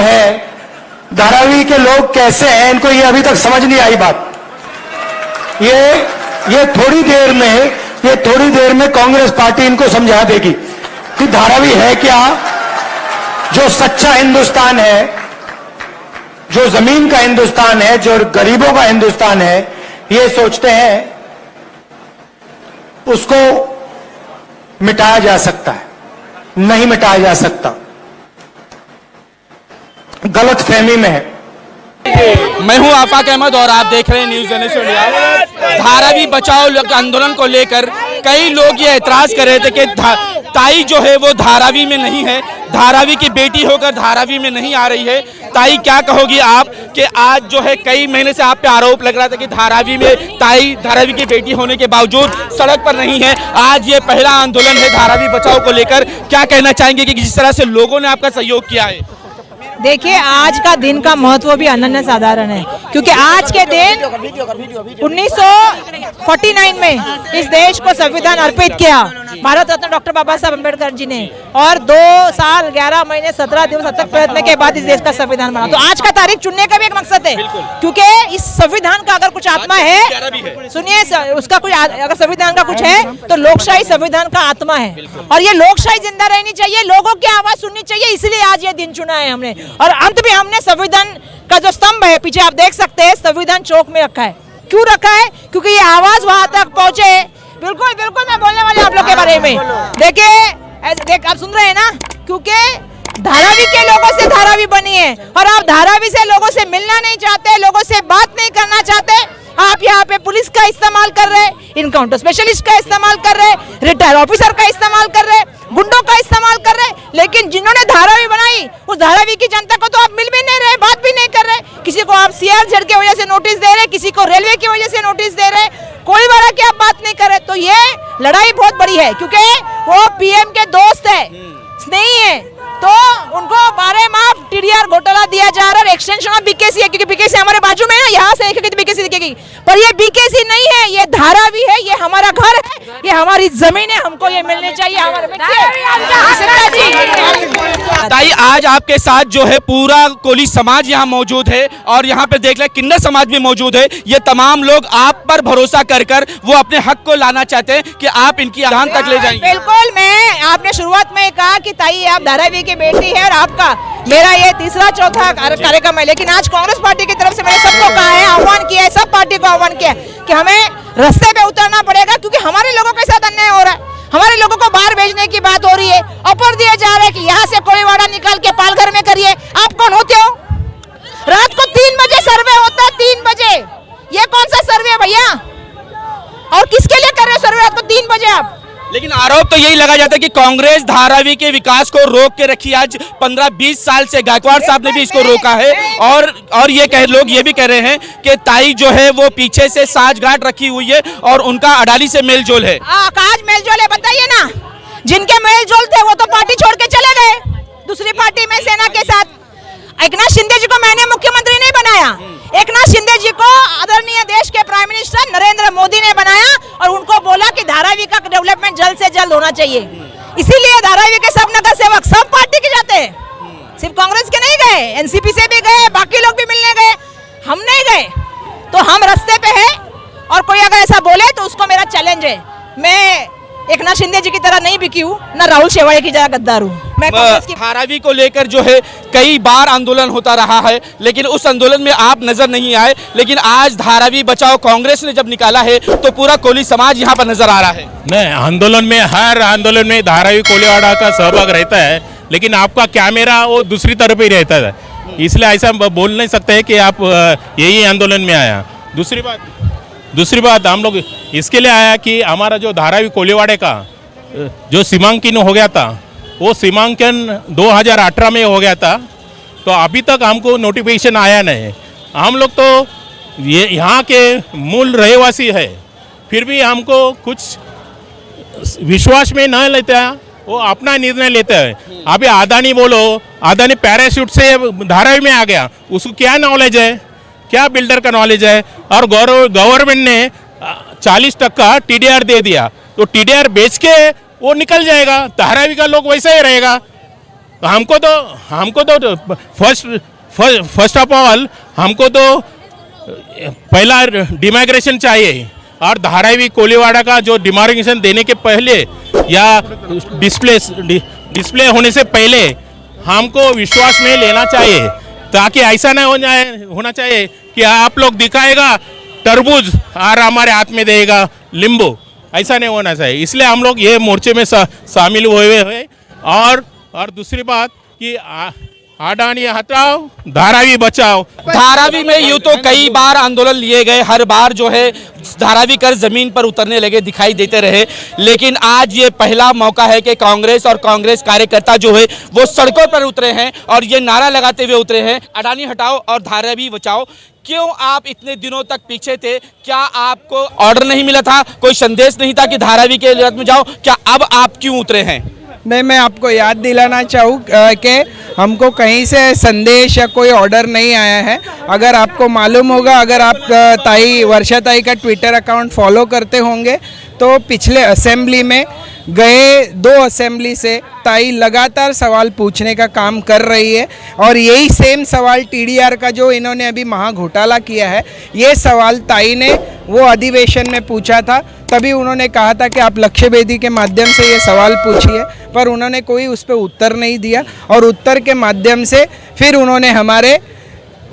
है, धारावी के लोग कैसे हैं, इनको ये अभी तक समझ नहीं आई बात। ये थोड़ी देर में कांग्रेस पार्टी इनको समझा देगी कि धारावी है क्या। जो सच्चा हिंदुस्तान है, जो जमीन का हिंदुस्तान है, जो गरीबों का हिंदुस्तान है, ये सोचते हैं उसको मिटाया जा सकता है। नहीं मिटाया जा सकता, गलत फहमी में है। मैं हूं आफाक अहमद और आप देख रहे हैं न्यूज़ जनरेशन इंडिया। धारावी बचाओ आंदोलन को लेकर कई लोग ये एतराज कर रहे थे कि ताई जो है वो धारावी में नहीं है, धारावी की बेटी होकर धारावी में नहीं आ रही है। ताई क्या कहोगी आप कि आज जो है कई महीने से आप पे आरोप लग रहा था कि धारावी में ताई धारावी की बेटी होने के बावजूद सड़क पर नहीं है। आज ये पहला आंदोलन है धारावी बचाओ को लेकर, क्या कहना चाहेंगे कि जिस तरह से लोगों ने आपका सहयोग किया है? देखिए, आज का दिन का महत्व भी अनन्य साधारण है, क्योंकि आज के दिन 1949 में इस देश को संविधान अर्पित किया भारत रत्न डॉक्टर बाबा साहब अम्बेडकर जी ने, और 2 साल 11 महीने 17 दिवस अथक प्रयत्न के बाद इस देश का संविधान बना। तो आज का तारीख चुनने का भी एक मकसद है, क्योंकि इस संविधान का अगर कुछ आत्मा है, सुनिए, उसका कुछ अगर संविधान का कुछ है तो लोकशाही संविधान का आत्मा है, और ये लोकशाही जिंदा रहनी चाहिए, लोगों की आवाज सुननी चाहिए, इसलिए आज ये दिन चुना है हमने। और अंत में हमने संविधान का जो स्तंभ है, पीछे आप देख सकते हैं, संविधान चौक में रखा है। क्यों रखा है? क्योंकि ये आवाज वहां तक पहुंचे। बिल्कुल बिल्कुल, मैं बोलने वाले आप लोग के बारे में। देखिए, आप सुन रहे हैं ना, क्योंकि धारावी के लोगों से धारावी बनी है, और आप धारावी से लोगों से मिलना नहीं चाहते, लोगों से बात नहीं करना चाहते। आप यहाँ पे पुलिस का इस्तेमाल कर रहे, इनकाउंटर स्पेशलिस्ट का इस्तेमाल कर रहे, रिटायर ऑफिसर का इस्तेमाल कर रहे, गुंडों का इस्तेमाल कर रहे, लेकिन जिन्होंने धारावी बनाई उस धारावी की जनता को तो आप मिल भी नहीं रहे, बात भी नहीं कर रहे। किसी को आप सीआरजेड की वजह से नोटिस दे रहे, किसी को रेलवे की वजह से नोटिस दे रहे, कोई बार की आप बात नहीं कर रहे। तो ये लड़ाई बहुत बड़ी है, क्योंकि वो पीएम के दोस्त है, स्नेही है, तो उनको 12 माह टीडीआर घोटाला दिया जा रहा है। एक्सटेंशन ऑफ बीकेसी है, क्योंकि बीकेसी हमारे बाजू में है ना, यहाँ से एक बीकेसी दिखेगी, पर ये बीकेसी नहीं है, ये धारावी है, ये हमारा घर है, ये हमारी जमीन है, हमको ये मिलने चाहिए। हमारे ताई, आज आपके साथ जो है पूरा कोली समाज यहाँ मौजूद है, और यहाँ पे देख लें किन्नर समाज भी मौजूद है। ये तमाम लोग आप पर भरोसा कर वो अपने हक को लाना चाहते हैं कि आप इनकी आधान तक ले जाएंगे। बिल्कुल, मैं आपने शुरुआत में कहा कि ताई आप धारावी की बेटी है, और आपका मेरा ये तीसरा चौथा कार्यक्रम है, लेकिन आज कांग्रेस पार्टी की तरफ से मैंने सबको कहा है, आह्वान किया है, सब पार्टी को आह्वान किया है कि हमें रास्ते पे उतरना पड़ेगा, क्योंकि हमारे लोगों के साथ अन्याय हो रहा है। हमारे लोगों को बाहर भेजने की बात हो रही है, ऑफर दिया जा रहा है कि यहाँ से कोलीवाड़ा निकाल के पालघर में करिए। आप कौन होते हो? रात को 3 बजे सर्वे होता है, 3 बजे। ये कौन सा सर्वे है भैया? और किसके लिए कर रहे हो सर्वे रात को 3 बजे आप? लेकिन आरोप तो यही लगा जाता है कि कांग्रेस धारावी के विकास को रोक के रखी। आज 15-20 साल से गायकवाड़ साहब ने भी इसको रोका है, और लोग ये भी कह रहे हैं कि ताई जो है वो पीछे से साठगांठ रखी हुई है और उनका अडानी से मेलजोल है। आज मेलजोल है, बताइए ना। जिनके मेलजोल थे वो तो पार्टी छोड़ के चले गए दूसरी पार्टी में सेना के साथ। एकनाथ शिंदे जी को मैंने मुख्यमंत्री नहीं बनाया, एकनाथ शिंदे जी को आदरणीय देश के प्राइम मिनिस्टर नरेंद्र मोदी ने बनाया, और उनको बोला कि धारावी का डेवलपमेंट जल्द से जल्द होना चाहिए। इसीलिए धारावी के सब नगर सेवक सब पार्टी के जाते हैं, सिर्फ कांग्रेस के नहीं गए, एनसीपी से भी गए, बाकी लोग भी मिलने गए, हम नहीं गए। तो हम रास्ते पे है, और कोई अगर ऐसा बोले तो उसको मेरा चैलेंज है। मैं एकनाथ शिंदे जी की तरह नहीं बिकी हूँ, ना राहुल शेवाड़े की तरह गद्दार हूँ। मैं धारावी को लेकर जो है कई बार आंदोलन होता रहा है, लेकिन उस आंदोलन में आप नजर नहीं आए। लेकिन आज धारावी बचाओ कांग्रेस ने जब निकाला है तो पूरा कोली समाज यहाँ पर नजर आ रहा है। नहीं, आंदोलन में हर आंदोलन में धारावी कोलीवाड़ा का सहभाग रहता है, लेकिन आपका कैमरा वो दूसरी तरफ ही रहता है, इसलिए ऐसा बोल नहीं सकते कि आप यही आंदोलन में आया। दूसरी बात हम लोग इसके लिए आया कि हमारा जो धारावी कोलीवाड़े का जो सीमांकन हो गया था, वो सीमांकन 2018 में हो गया था, तो अभी तक हमको नोटिफिकेशन आया नहीं। हम लोग तो ये यहाँ के मूल रहवासी है, फिर भी हमको कुछ विश्वास में न लेते हैं, वो अपना निर्णय लेते हैं। अभी अदानी बोलो, अदानी पैराशूट से धारावी में आ गया, उसको क्या नॉलेज है, क्या बिल्डर का नॉलेज है? और गवर्नमेंट ने 40% टीडीआर दे दिया, तो टीडीआर बेच के वो निकल जाएगा, धारावी का लोग वैसा ही रहेगा। हमको तो फर्स्ट ऑफ ऑल हमको तो पहला डिमाइग्रेशन चाहिए, और धारावी कोलीवाड़ा का जो डिमार्केशन देने के पहले या डिस्प्ले होने से पहले हमको विश्वास में लेना चाहिए, ताकि ऐसा नहीं होना चाहिए कि आप लोग दिखाएगा तरबूज और हमारे हाथ में देगा नींबू, ऐसा नहीं होना चाहिए। इसलिए हम लोग ये मोर्चे में शामिल हुए हैं। और दूसरी बात कि अडानी हटाओ, धारावी बचाओ। धारावी में यूं तो कई बार आंदोलन लिए गए, हर बार जो है धारावी कर जमीन पर उतरने लगे, दिखाई देते रहे, लेकिन आज ये पहला मौका है कि कांग्रेस और कांग्रेस कार्यकर्ता जो है वो सड़कों पर उतरे हैं और ये नारा लगाते हुए उतरे हैं, अडानी हटाओ और धारावी बचाओ। क्यों आप इतने दिनों तक पीछे थे? क्या आपको ऑर्डर नहीं मिला था, कोई संदेश नहीं था कि धारावी के रथ में जाओ? क्या अब आप क्यों उतरे हैं? नहीं, मैं आपको याद दिलाना चाहूँ कि हमको कहीं से संदेश या कोई ऑर्डर नहीं आया है। अगर आपको मालूम होगा, अगर आप वर्षा ताई का ट्विटर अकाउंट फॉलो करते होंगे तो पिछले असेंबली में गए 2 असेंबली से ताई लगातार सवाल पूछने का काम कर रही है, और यही सेम सवाल टीडीआर का जो इन्होंने अभी महा घोटाला किया है, ये सवाल ताई ने वो अधिवेशन में पूछा था। तभी उन्होंने कहा था कि आप लक्ष्य वेदी के माध्यम से ये सवाल पूछिए, पर उन्होंने कोई उस पर उत्तर नहीं दिया, और उत्तर के माध्यम से फिर उन्होंने हमारे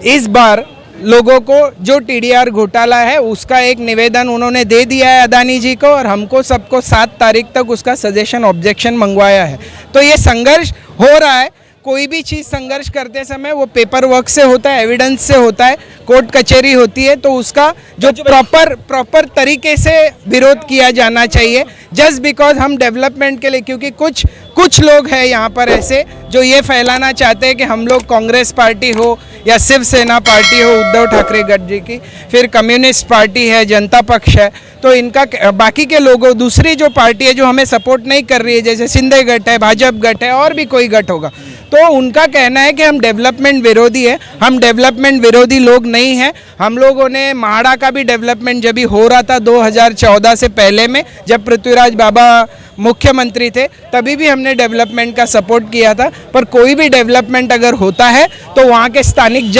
इस बार लोगों को जो टीडीआर घोटाला है उसका एक निवेदन उन्होंने दे दिया है अदानी जी को, और हमको सबको 7 तारीख तक उसका सजेशन ऑब्जेक्शन मंगवाया है। तो ये संघर्ष हो रहा है। कोई भी चीज़ संघर्ष करते समय वो पेपर वर्क से होता है, एविडेंस से होता है, कोर्ट कचहरी होती है, तो उसका जो प्रॉपर तरीके से विरोध किया जाना चाहिए। जस्ट बिकॉज हम डेवलपमेंट के लिए, क्योंकि कुछ लोग हैं यहाँ पर ऐसे जो ये फैलाना चाहते हैं कि हम लोग कांग्रेस पार्टी हो या शिवसेना पार्टी हो उद्धव ठाकरे गढ़ जी की, फिर कम्युनिस्ट पार्टी है, जनता पक्ष है, तो इनका बाकी के लोगों, दूसरी जो पार्टी है जो हमें सपोर्ट नहीं कर रही है, जैसे शिंदे गठ है, भाजपा गठ है, और भी कोई गठ होगा, तो उनका कहना है कि हम डेवलपमेंट विरोधी है। हम डेवलपमेंट विरोधी लोग नहीं हैं। हम लोगों ने महाड़ा का भी डेवलपमेंट जब भी हो रहा था 2014 से पहले में, जब पृथ्वीराज बाबा मुख्यमंत्री थे, तभी भी हमने डेवलपमेंट का सपोर्ट किया था। पर कोई भी डेवलपमेंट अगर होता है तो वहाँ के स्थानिक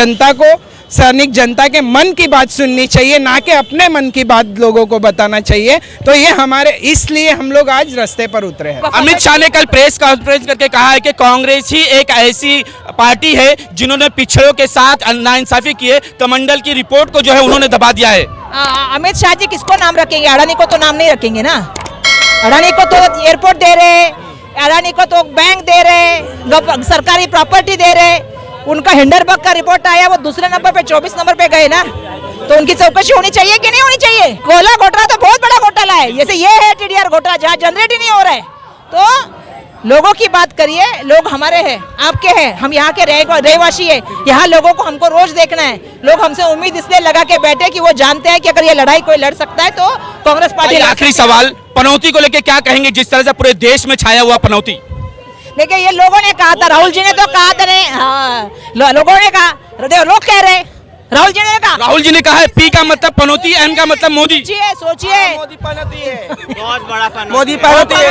जनता के मन की बात सुननी चाहिए, ना कि अपने मन की बात लोगों को बताना चाहिए। तो ये हमारे, इसलिए हम लोग आज रास्ते पर उतरे हैं। अमित शाह ने कल प्रेस कॉन्फ्रेंस करके कहा है कि कांग्रेस ही एक ऐसी पार्टी है जिन्होंने पिछड़ों के साथ नाइंसाफी की है। कमंडल की रिपोर्ट को जो है उन्होंने दबा दिया है। अमित शाह जी किसको नाम रखेंगे? अडानी को तो नाम नहीं रखेंगे ना। अडानी को तो एयरपोर्ट दे रहे, अडानी को तो बैंक दे रहे, सरकारी प्रॉपर्टी दे रहे। उनका हिंडरबर्ग का रिपोर्ट आया, वो दूसरे नंबर पे 24 नंबर पे गए ना, तो उनकी चौकसी होनी चाहिए कि नहीं होनी चाहिए? कोयला घोटाला तो बहुत बड़ा घोटाला है, जैसे ये है टीडीआर घोटाला जहाँ जनरेट ही नहीं हो रहा है। तो लोगों की बात करिए, लोग हमारे हैं, आपके हैं, हम यहाँ के रहवासी है, यहाँ लोगों को हमको रोज देखना है। लोग हमसे उम्मीद इसलिए लगा के बैठे कि वो जानते हैं कि अगर ये लड़ाई कोई लड़ सकता है तो कांग्रेस पार्टी। आखिरी सवाल, पनौती को लेकर क्या कहेंगे, जिस तरह से पूरे देश में छाया हुआ पनौती? देखिए, ये लोगों ने कहा था, राहुल जी ने तो कहा था, लोगों ने कहा, लोग कह रहे, राहुल जी ने कहा, राहुल जी ने कहा है पी का मतलब पनौती, एम का मतलब मोदी। सोचिए, मोदी पनौती है, बहुत बड़ा पनौती। मोदी पनौती है।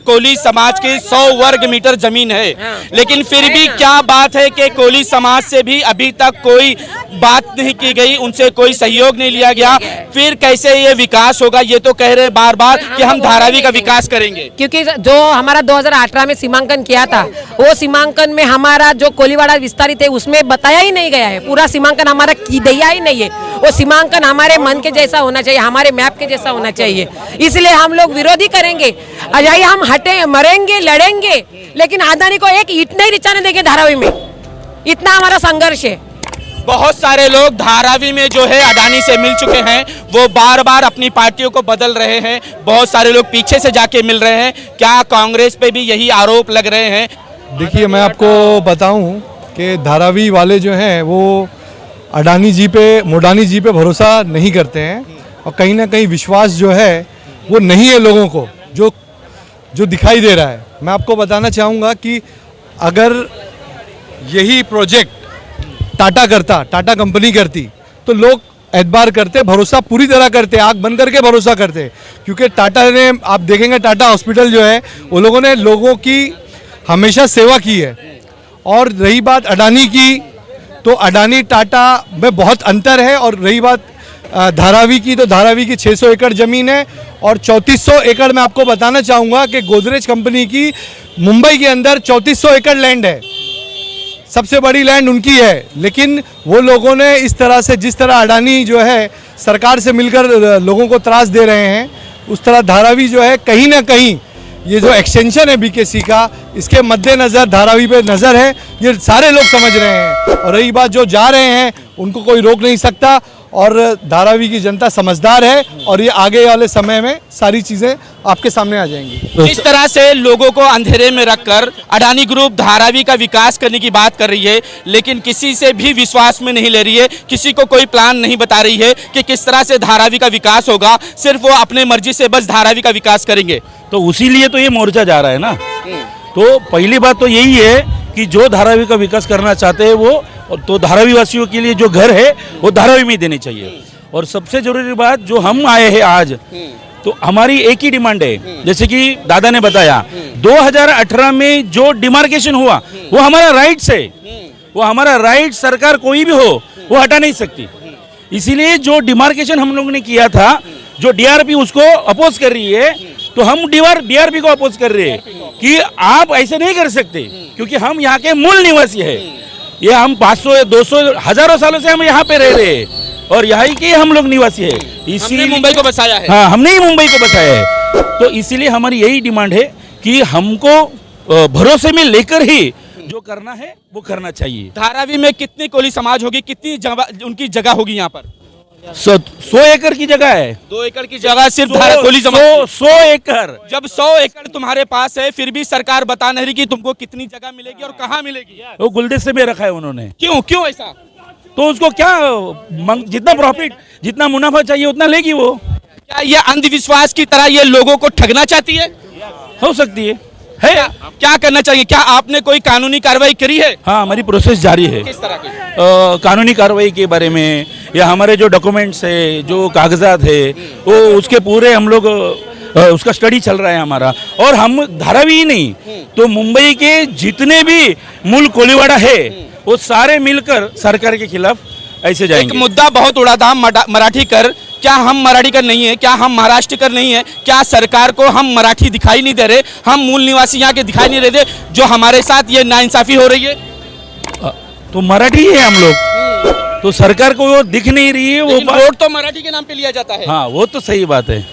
कोली समाज की 100 वर्ग मीटर जमीन है, लेकिन फिर भी क्या बात है कि कोली समाज से भी अभी तक कोई बात नहीं की गई, उनसे कोई सहयोग नहीं लिया गया। फिर कैसे ये विकास होगा? ये तो कह रहे हैं बार बार कि हम धारावी का विकास करेंगे, क्योंकि जो हमारा 2018 में सीमांकन किया था, वो सीमांकन में हमारा जो कोलीवाड़ा विस्तारित है उसमें बताया ही नहीं गया है। पूरा सीमांकन हमारा की दिया ही नहीं है। वो सीमांकन हमारे मन के जैसा होना चाहिए, हमारे मैप के जैसा होना चाहिए। इसलिए हम लोग विरोधी करेंगे। अजाई हम हटे, मरेंगे, लड़ेंगे, लेकिन अडानी को एक ईंट नहीं रिचाने देंगे धारावी में। इतना हमारा संघर्ष है। बहुत सारे लोग धारावी में जो है अडानी से मिल चुके हैं, वो बार बार अपनी पार्टियों को बदल रहे हैं। बहुत सारे लोग पीछे से जाके मिल रहे हैं। क्या कांग्रेस पे भी यही आरोप लग रहे हैं? देखिए, मैं आपको बताऊं कि धारावी वाले जो हैं वो अडानी जी पे, मोडानी जी पे भरोसा नहीं करते हैं, और कहीं ना कहीं विश्वास जो है वो नहीं है लोगों को, जो दिखाई दे रहा है। मैं आपको बताना चाहूँगा कि अगर यही प्रोजेक्ट टाटा कंपनी करती तो लोग एतबार करते, भरोसा पूरी तरह करते, आंख बंद करके भरोसा करते। क्योंकि टाटा ने, आप देखेंगे टाटा हॉस्पिटल जो है, वो लोगों ने लोगों की हमेशा सेवा की है। और रही बात अडानी की, तो अडानी टाटा में बहुत अंतर है। और रही बात धारावी की, तो धारावी की 600 एकड़ ज़मीन है और 3400 एकड़ मैं आपको बताना चाहूँगा कि गोदरेज कंपनी की मुंबई के अंदर 3400 एकड़ लैंड है, सबसे बड़ी लैंड उनकी है। लेकिन वो लोगों ने इस तरह से, जिस तरह अडानी जो है सरकार से मिलकर लोगों को त्रास दे रहे हैं, उस तरह धारावी जो है कहीं ना कहीं ये जो एक्सटेंशन है बीकेसी का, इसके मद्देनज़र धारावी पे नज़र है, ये सारे लोग समझ रहे हैं। और रही बात जो जा रहे हैं उनको कोई रोक नहीं सकता, और धारावी की जनता समझदार है और ये आगे वाले समय में सारी चीज़ें आपके सामने आ जाएंगी। इस तरह से लोगों को अंधेरे में रखकर अडानी ग्रुप धारावी का विकास करने की बात कर रही है, लेकिन किसी से भी विश्वास में नहीं ले रही है, किसी को कोई प्लान नहीं बता रही है कि किस तरह से धारावी का विकास होगा। सिर्फ वो अपने मर्जी से बस धारावी का विकास करेंगे। तो उसी लिए तो ये मोर्चा जा रहा है ना। तो पहली बात तो यही है कि जो धारावी का विकास करना चाहते हैं वो, तो धारावी वासियों के लिए जो घर है वो धारावी में देने चाहिए। और सबसे जरूरी बात, जो हम आए हैं आज, तो हमारी एक ही डिमांड है, जैसे कि दादा ने बताया 2018 में जो डिमार्केशन हुआ वो हमारा राइट्स है, वो हमारा राइट सरकार कोई भी हो वो हटा नहीं सकती। इसीलिए जो डिमार्केशन हम लोगों ने किया था, जो डीआरपी उसको अपोज कर रही है, तो हम डीआरपी को अपोज कर रहे हैं कि आप ऐसे नहीं कर सकते, क्योंकि हम यहाँ के मूल निवासी है। ये हम 500 200 हजारों सालों से हम यहाँ पे रह रहे हैं और यहाँ के हम लोग निवासी है। हमने मुंबई को बसाया है। हाँ, हमने ही मुंबई को बसाया है। तो इसीलिए हमारी यही डिमांड है कि हमको भरोसे में लेकर ही जो करना है वो करना चाहिए। धारावी में कितनी कोली समाज होगी, कितनी उनकी जगह होगी यहाँ पर? 100 एकड़ की जगह है। 2 एकड़ की जगह सिर्फ कोली समाज। 100 एकड़। जब 100 एकड़ तुम्हारे पास है, फिर भी सरकार बता नहीं रही कि तुमको कितनी जगह मिलेगी और कहाँ मिलेगी। वो गुलदस्ते में रखा है उन्होंने। क्यों ऐसा? तो उसको क्या, जितना प्रॉफिट, जितना मुनाफा चाहिए उतना लेगी वो। क्या ये अंधविश्वास की तरह ये लोगों को ठगना चाहती है? हो सकती है। क्या करना चाहिए? क्या आपने कोई कानूनी कार्रवाई करी है? हाँ, हमारी प्रोसेस जारी है। किस तरह की? कानूनी कार्रवाई के बारे में, या हमारे जो डॉक्यूमेंट्स है, जो कागजात है, वो उसके पूरे हम लोग उसका स्टडी चल रहा है हमारा। और हम धारावी ही नहीं, तो मुंबई के जितने भी मूल कोलीवाड़ा है वो सारे मिलकर सरकार के खिलाफ ऐसे जाएंगे। एक मुद्दा बहुत उड़ा था, मराठी कर। क्या हम मराठी कर नहीं है? क्या हम महाराष्ट्र कर नहीं है? क्या सरकार को हम मराठी दिखाई नहीं दे रहे? हम मूल निवासी यहाँ के दिखाई नहीं देते? जो हमारे साथ ये नाइंसाफी हो रही है, तो मराठी है हम लोग, तो सरकार को वो दिख नहीं रही है। वो वोट तो मराठी के नाम पे लिया जाता है। हाँ, वो तो सही बात है,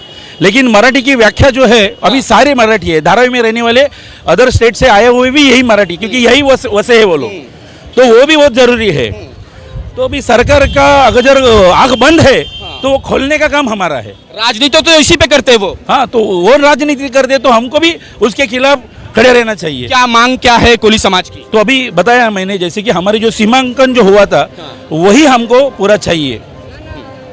लेकिन मराठी की व्याख्या जो है, अभी सारे मराठी है। धारावी में रहने वाले अदर स्टेट से आए हुए भी यही मराठी, क्योंकि यही वसे है वो लोग, तो वो भी बहुत जरूरी है। तो अभी सरकार का अगर आंख बंद है तो वो खोलने का काम हमारा है। राजनीति तो इसी पे करते हैं वो। हाँ, तो वो राजनीति कर दे तो हमको भी उसके खिलाफ खड़े रहना चाहिए। क्या मांग क्या है कोली समाज की? तो अभी बताया मैंने, जैसे कि हमारे जो सीमांकन जो हुआ था वही हमको पूरा चाहिए,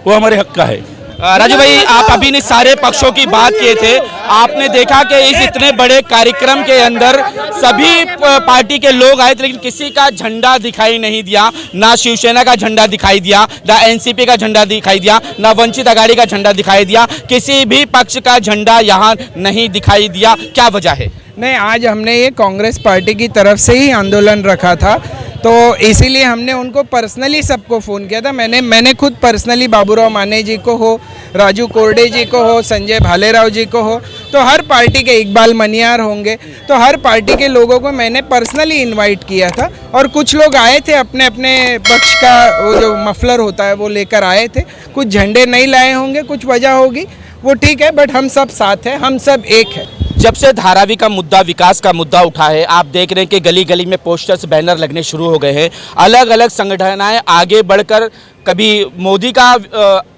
वो हमारे हक का है। राजू भाई, आप अभी ने सारे पक्षों की बात किए थे। आपने देखा कि इस इतने बड़े कार्यक्रम के अंदर सभी पार्टी के लोग आए थे, लेकिन किसी का झंडा दिखाई नहीं दिया। ना शिवसेना का झंडा दिखाई दिया, ना एनसीपी का झंडा दिखाई दिया, ना वंचित आघाड़ी का झंडा दिखाई दिया। किसी भी पक्ष का झंडा यहाँ नहीं दिखाई दिया। क्या वजह है? नहीं, आज हमने ये कांग्रेस पार्टी की तरफ से ही आंदोलन रखा था, तो इसीलिए हमने उनको पर्सनली सबको फ़ोन किया था। मैंने खुद पर्सनली बाबूराव माने जी को हो, राजू कोरडे जी को हो, संजय भालेराव जी को हो, तो हर पार्टी के, इकबाल मनियार होंगे, तो हर पार्टी के लोगों को मैंने पर्सनली इनवाइट किया था। और कुछ लोग आए थे, अपने अपने पक्ष का वो जो मफलर होता है वो लेकर आए थे। कुछ झंडे नहीं लाए होंगे, कुछ वजह होगी, वो ठीक है, बट हम सब साथ हैं, हम सब एक है। जब से धारावी का मुद्दा, विकास का मुद्दा उठा है, आप देख रहे हैं कि गली गली में पोस्टर्स, बैनर लगने शुरू हो गए हैं। अलग अलग संगठनाएं आगे बढ़कर कभी मोदी का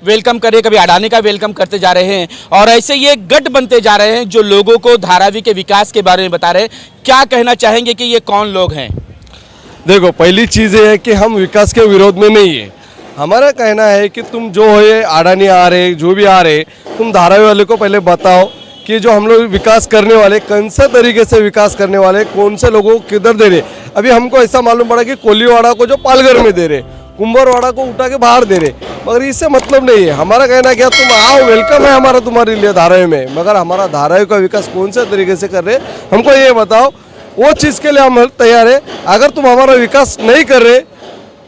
वेलकम करे, कभी अडानी का वेलकम करते जा रहे हैं, और ऐसे ये गठ बनते जा रहे हैं जो लोगों को धारावी के विकास के बारे में बता रहे हैं। क्या कहना चाहेंगे कि ये कौन लोग हैं? देखो, पहली चीज़ ये है कि हम विकास के विरोध में नहीं है। हमारा कहना है कि तुम जो हो, ये अडानी आ रहे, जो भी आ रहे, तुम धारावी वाले को पहले बताओ कि जो हम लोग विकास करने वाले, कौन से तरीके से विकास करने वाले, कौन से लोगों को किधर दे रहे। अभी हमको ऐसा मालूम पड़ा कि कोलीवाड़ा को जो पालघर में दे रहे, कुंभरवाड़ा को उठा के बाहर दे रहे, मगर इससे मतलब नहीं है। हमारा कहना क्या, तुम आओ, वेलकम है हमारा तुम्हारे लिए धारावी में, मगर हमारा धारावी का विकास कौन से तरीके से कर रहे हमको ये बताओ। वो चीज़ के लिए हम तैयार है। अगर तुम हमारा विकास नहीं कर रहे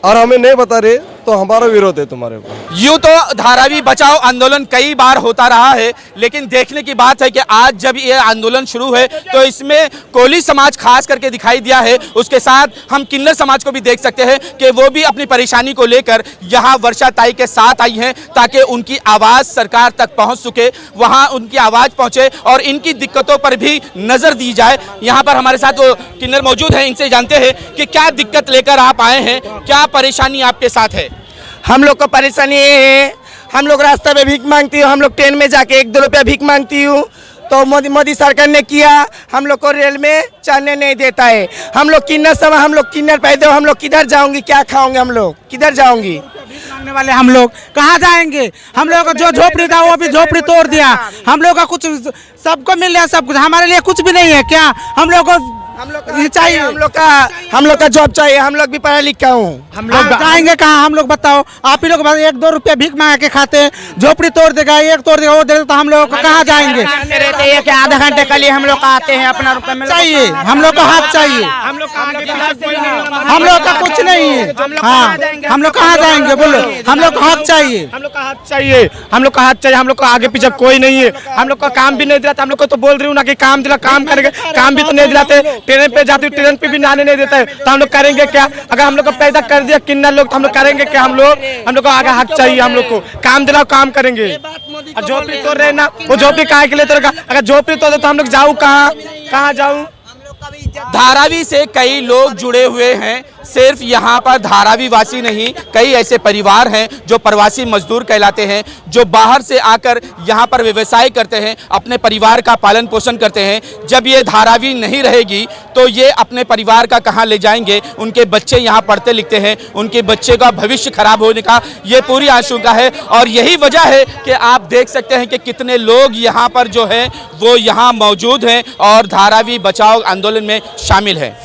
और हमें नहीं बता रहे तो हमारा विरोध है तुम्हारे ऊपर। यूं तो धारावी बचाओ आंदोलन कई बार होता रहा है, लेकिन देखने की बात है कि आज जब ये आंदोलन शुरू है तो इसमें कोली समाज खास करके दिखाई दिया है। उसके साथ हम किन्नर समाज को भी देख सकते हैं कि वो भी अपनी परेशानी को लेकर यहाँ वर्षा ताई के साथ आई हैं ताकि उनकी आवाज़ सरकार तक पहुँच सके, वहाँ उनकी आवाज़ पहुँचे और इनकी दिक्कतों पर भी नज़र दी जाए। यहाँ पर हमारे साथ वो किन्नर मौजूद हैं, इनसे जानते हैं कि क्या दिक्कत लेकर आप आए हैं, क्या परेशानी आपके साथ है। हम लोग को परेशानी ये है, हम लोग रास्ते में भीख मांगती हूँ, हम लोग ट्रेन में जाके 1-2 रुपया भीख मांगती हूँ तो मोदी सरकार ने किया, हम लोग को रेल में चलने नहीं देता है। हम लोग किन्नर समय, हम लोग किन्नर पैदे हो, हम लोग किधर जाऊंगी, क्या खाओगे, हम लोग किधर जाऊंगी। मांगने वाले हम लोग कहाँ जाएंगे? हम लोग का जो झोपड़ी था वो भी झोपड़ी तोड़ दिया। हम लोग का कुछ सबको मिल रहा है, सब कुछ, हमारे लिए कुछ भी नहीं है। क्या हम लोग को चाहिए? हम लोग का जॉब चाहिए, हम लोग भी पढ़ा लिखा हूँ। हम लोग जाएंगे कहाँ? हम लोग बताओ, आप ही लोग 1-2 रुपया भीख मांग के खाते हैं। झोपड़ी तोड़ देगा, एक तोड़ देगा, वो दे तो हम लोग कहाँ जाएंगे? रहते हैं कि आधा घंटे के लिए हम लोग आते हैं, अपना रुपया चाहिए, हम लोग का हाथ चाहिए। हम लोग का कुछ नहीं है। हाँ, हम लोग कहाँ जाएंगे बोलो? हम लोग का हाथ चाहिए, हम लोग का हाथ चाहिए, हम लोग का हाथ चाहिए। हम लोग को आगे पीछे कोई नहीं है, हम लोग का काम भी नहीं दिलाता। हम लोग को तो बोल रही हूँ ना कि काम दिला, काम करेंगे, काम भी तो नहीं दिलाते। ट्रेन पे जाती हूँ, ट्रेन पे भी आने नहीं देता है, तो हम लोग करेंगे क्या? अगर हम लोग को पैदा कर दिया किन्नर लोग तो हम लोग करेंगे क्या? हम लोग को आगे हक चाहिए, हम लोग को काम दिलाओ, काम करेंगे। और झोपड़ी तोड़ रहे ना, वो झोपड़ी काहे के लिए तोड़ेगा? अगर झोपड़ी तोड़ दे तो हम लोग जाऊँ कहाँ जाऊँ? धारावी से कई लोग जुड़े हुए हैं, सिर्फ यहाँ पर धारावी वासी नहीं, कई ऐसे परिवार हैं जो प्रवासी मजदूर कहलाते हैं, जो बाहर से आकर यहाँ पर व्यवसाय करते हैं, अपने परिवार का पालन पोषण करते हैं। जब ये धारावी नहीं रहेगी तो ये अपने परिवार का कहाँ ले जाएंगे? उनके बच्चे यहाँ पढ़ते लिखते हैं, उनके बच्चे का भविष्य खराब होने का ये पूरी आशंका है। और यही वजह है कि आप देख सकते हैं कि कितने लोग यहाँ पर जो है वो यहाँ मौजूद हैं और धारावी बचाओ आंदोलन में शामिल हैं।